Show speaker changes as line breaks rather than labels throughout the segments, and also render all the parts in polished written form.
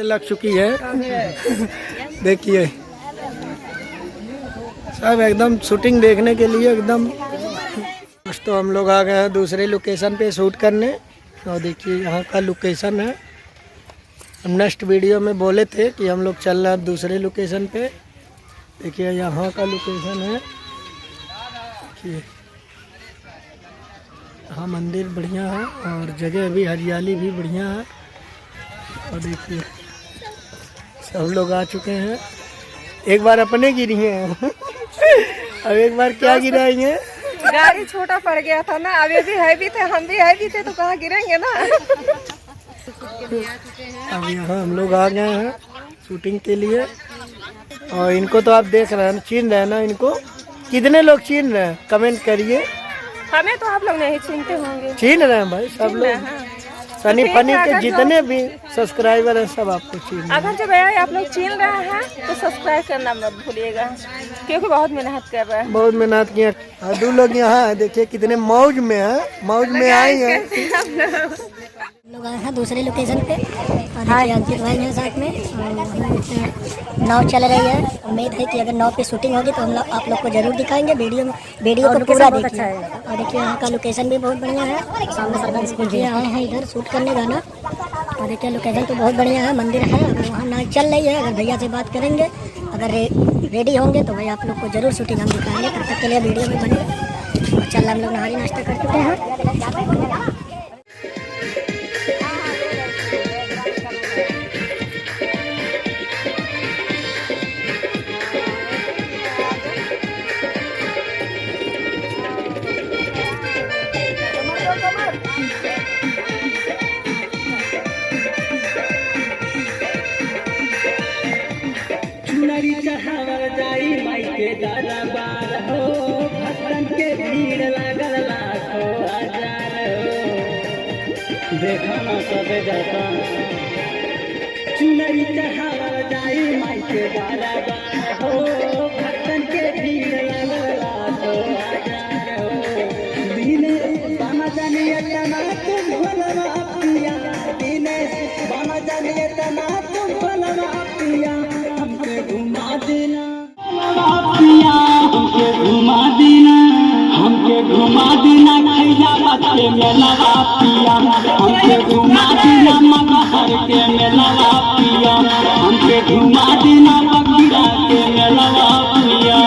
लग चुकी है। देखिए सब एकदम शूटिंग देखने के लिए एकदम। तो हम लोग आ गए हैं दूसरे लोकेशन पे शूट करने और देखिए यहाँ का लोकेशन है। हम नेक्स्ट वीडियो में बोले थे कि हम लोग चल रहे हैं दूसरे लोकेशन पे। देखिए यहाँ का लोकेशन है। देखिए यहाँ मंदिर बढ़िया है और जगह भी हरियाली भी बढ़िया है। और देखिए सब लोग आ चुके हैं। एक बार अपने गिरी हैं अब एक बार क्या गिराएंगे।
गाड़ी छोटा पड़ गया था ना, अभी भी हैवी थे, हम भी हैवी थे तो कहाँ गिरेंगे ना।
अब यहाँ हम लोग आ गए हैं शूटिंग के लिए और इनको तो आप देख रहे हैं, छीन रहे हैं ना। इनको कितने लोग छीन रहे हैं कमेंट करिए।
हमें तो आप लोग नहीं छीनते होंगे।
छीन रहे हैं भाई सब लोग। सनी फनी के जितने भी सब्सक्राइबर हैं सब आपको छीन।
अगर जब भैया आप लोग छीन रहे हैं तो सब्सक्राइब करना मत भूलिएगा, क्योंकि बहुत मेहनत कर रहे हैं।
बहुत मेहनत किया। दो लोग यहाँ है, देखिए कितने मौज में है, मौज में आए हैं।
लोग आए हैं दूसरे लोकेशन पे और देखिए अंकित भाई हैं साथ में। नाव चल रही है। उम्मीद है कि अगर नाव पे शूटिंग होगी तो हम लोग आप लोग को जरूर दिखाएंगे वीडियो को पूरा देखिए। और देखिए यहाँ का लोकेशन भी बहुत बढ़िया है। सामने सरकारी स्कूल भी आए हैं इधर शूट करने गाना। और देखिए लोकेशन तो बहुत बढ़िया है, मंदिर है। अगर वहाँ नाव चल रही है, अगर भैया से बात करेंगे, अगर रेडी होंगे तो भाई आप लोग को जरूर शूटिंग हम दिखाएंगे। तब तक के लिए वीडियो में बने। और चल हम लोग नहारी नाश्ता कर चुके हैं।
चुनरी चढ़ावल जाई माई के दरबार हो, भक्तन के भीड़ लागल लाखों हजार हो। देखा ना सब जाता चुनरी चढ़ावल जाई माई के दरबार हो, भक्तन के भीड़ लागल लाखों हजार हो। दिने बना जानिए तना तुम भोलवा पिया, दिने बना जानिए तना तुम भोलवा पिया। हमके घुमा देना पिया, हमके घुमा देना, हमके घुमा देना खैराबाद के मेलवा पिया। हमके घुमा देना मगहर के मेलवा पिया। हमके घुमा देना बखिरा के मेलवा पिया।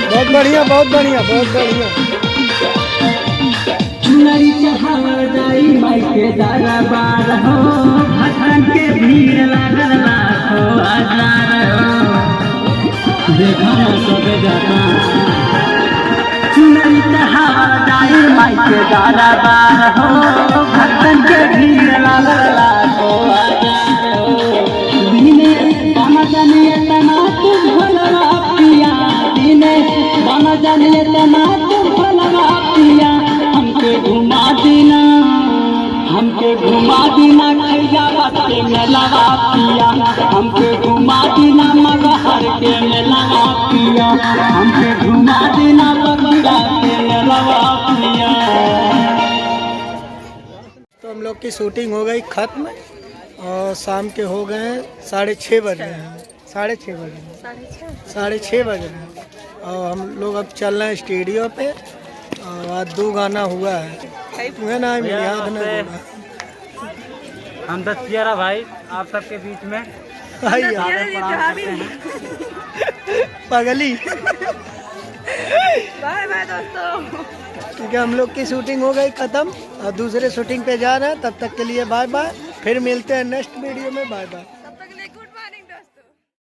बहुत बढ़िया, बहुत बढ़िया, बहुत बढ़िया।
चुनरी चढ़ावल जाई माई के दरबार हो, भक्तन के भीड़ लागल लाखों हजार हो। देखा ना सब जाता चुनरी चढ़ावल जाई माई के दरबार हो, भक्तन के भीड़ लागल लाखों हजार हो। दिने बना जानिए तना तुम भोलवा पिया, दिने बना जानिए तना तुम भोलवा पिया। हमके घुमा देना, हमके घुमा देना खैराबाद के मेलवा पिया। हमके घुमा देना मगहर के मेलवा पिया। हमके घुमा देना बखिरा के मेलवा पिया।
तो हम लोग की शूटिंग हो गई खत्म और शाम के हो गए हैं 6:30 बज रहे हैं। 6:30 बज रहे हैं, 6:30 बज रहे हैं। और हम लोग अब चल रहे हैं स्टूडियो पे और आज 2 गाना हुआ है। तुम्हें ना याद नहीं होगा।
हम दस्तियारा भाई आप सबके बीच में
पगली।
बाय बाय दोस्तों।
ठीक है, हम लोग की शूटिंग हो गई खत्म और दूसरे शूटिंग पे जा रहे हैं। तब तक के लिए बाय बाय। फिर मिलते हैं नेक्स्ट वीडियो में। Bye bye.